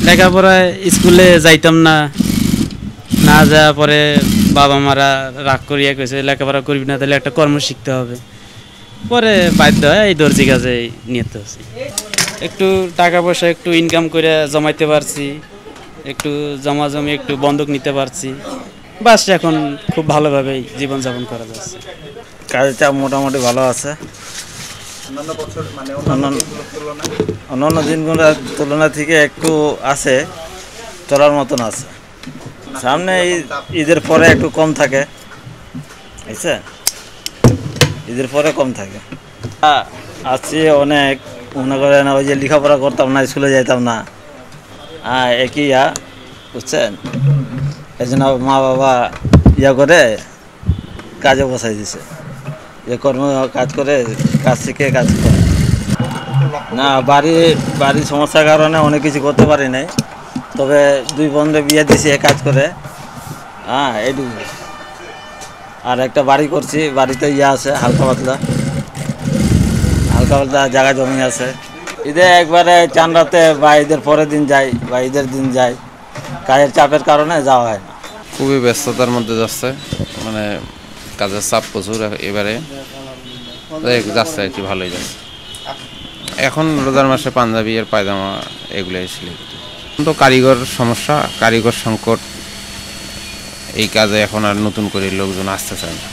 লেখাপড়ায় স্কুলে যাইতাম না, না যাওয়া পরে বাবা মারা রাগ করিয়া কইছে লেখাপড়া করবি না, তাহলে একটা কর্ম শিখতে হবে। পরে বাধ্য হয় এই দর্জি কাজে নিয়ত হয়েছি। একটু টাকা পয়সা একটু ইনকাম করে জমাইতে পারছি, একটু জমি একটু বন্ধক নিতে পারছি, বাস এখন খুব ভালোভাবেই জীবনযাপন করা যাচ্ছে। কাজের চাপ মোটামুটি ভালো আছে, অন্যান্য দিনগুলোর তুলনা থেকে একটু আছে, চলার মতন আছে। সামনে ঈদের পরে একটু কম থাকে, বুঝছে, ঈদের পরে কম থাকে। আছি অনেক, মনে করেন ওই যে লেখাপড়া করতাম না, স্কুলে যাইতাম না, একই বুঝছেন, এই জন্য মা বাবা করে কাজে বসাই দিছে, যে কর্ম কাজ করে, কাজ শিখে কাজ করে। না বাড়ির সমস্যার কারণে অনেক কিছু করতে পারি নাই, তবে দুই বোনরে বিয়ে দিছি কাজ করে, এইটুকু। আর একটা বাড়ি করছি, বাড়িতে আছে হালকা পাতলা জায়গা জমি আছে। ঈদে একবারে চান রাতে বা ঈদের পরের দিন যাই বা ঈদের দিন যাই, কাজের চাপের কারণে যাওয়া হয় না। খুবই ব্যস্ততার মধ্যে যাচ্ছে, মানে কাজের চাপ প্রচুর এবারে যাচ্ছে আর কি, ভালোই যাচ্ছে। এখন রোজার মাসে পাঞ্জাবি আর পায়জামা এগুলোই সিলাই করি। তো কারিগর সমস্যা, কারিগর সংকট, এই কাজে এখন আর নতুন করে লোকজন আসতে চায় না।